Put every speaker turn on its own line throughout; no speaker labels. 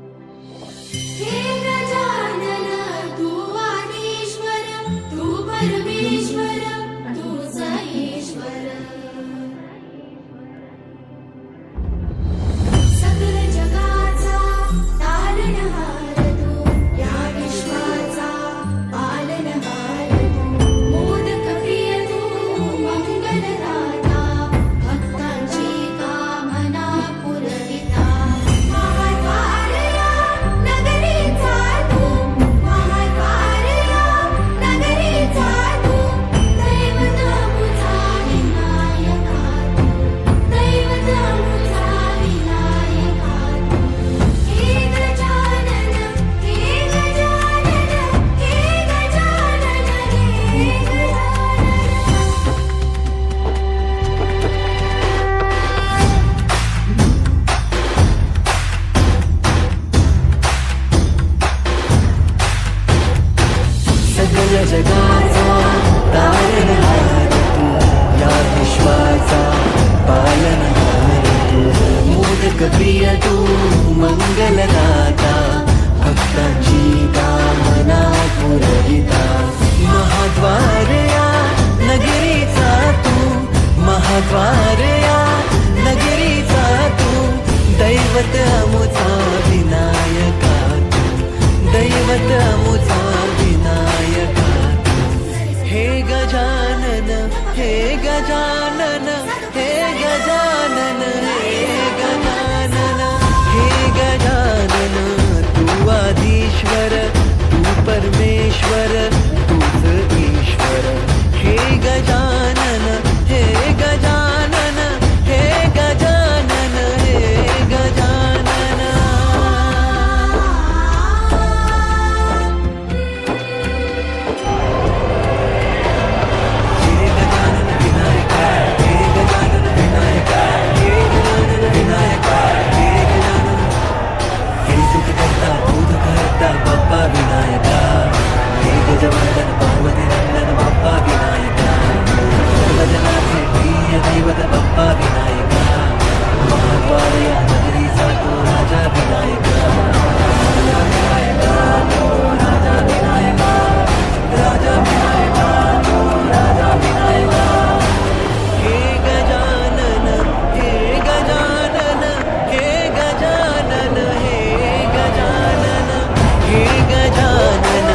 हे गजानन तू आदिश्वर तू परमेश्वर तूच ईश्वर सकल जगाचा तारणहार तू या विश्वाचा पालनहार तू मोदक प्रिय तू मंगलदाता भक्तांची कामना पुरविता महाद्वार या नगरीचा तू महाद्वार या नगरीचा तू दैवत मुझा विनायका तू दैवत मुझा विनायका तू हे गजानन हे गजानन हे गजानन हे गजानन
सकल जगाचा तारणहार तू या विश्वाचा पालनहार तू मोदक प्रिय तू मंगलदाता भक्तांची कामना पुरविता महाद्वार या नगरीचा तू महाद्वार या नगरीचा तू दैवत अमुचा विनायका तू दैवत अमुचा विनायका हे गजानन हे गजानन हे गजानन हे गजानन हे गजानन तू आदिश्वर तू परमेश्वर तूच ईश्वर हे गजानन हे गजानन हे गजानन हे गजानन हे गजानन विनायका हे गजानन विनायका हे गजानन विनायका हे गजानन हे सुख करता दूध करता बाप्पा विनायका हे गजवर्धन पार्वती नंदन बाप्पा विनायका सर्वजनाचे प्रिय दैवत बाप्पा विनायका महाद्वार या नगरीचा तो राजा विनायका राजा विनायका तो राजा विनायका राजा विनायका तो राजा विनायका हे गजानन हे गजानन हे गजानन हे गजानन हे गजानन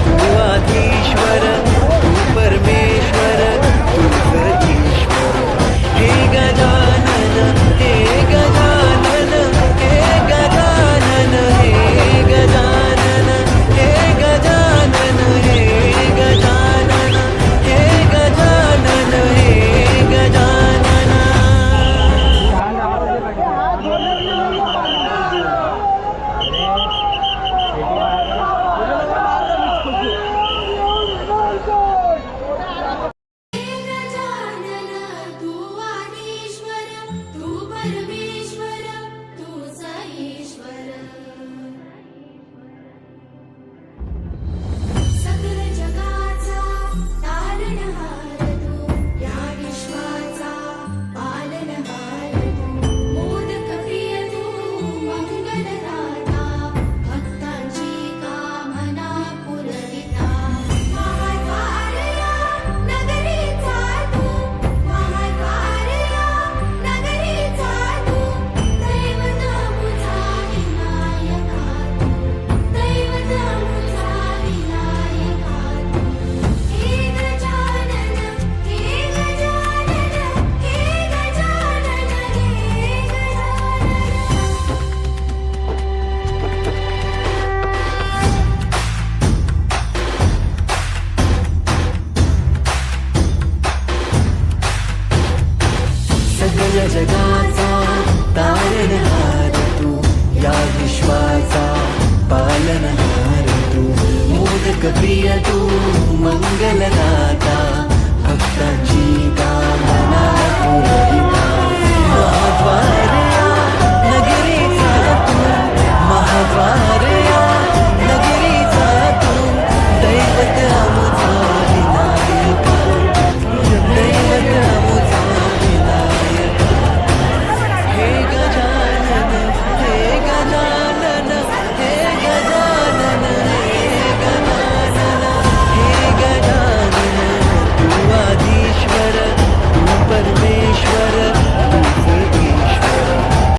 तू आदिश्वर तू परमेश्वर तूच ईश्वर हे गजानन हे गजानन हे गजानन हे गजानन हे गजानन हे गजानन हे गजानन हे गजानन
हे गजानन तू आदिश्वर तू परमेश्वर तूच ईश्वर सकल जगाचा तारणहार तू या विश्वाचा पालनहार तू मोदक प्रिय तू मंगलदाता भक्तांची कामना पुरविता महाद्वार या नगरीचा तू महाद्वार या नगरीचा तू दैवत मुझा विनायका तू दैवत मुझा विनायका तू हे गजानन हे गजानन हे गजानन हे गजानन
सकल जगाचा तारणहार तू या विश्वाचा पालनहार तू मोदक प्रिय तू मंगलदाता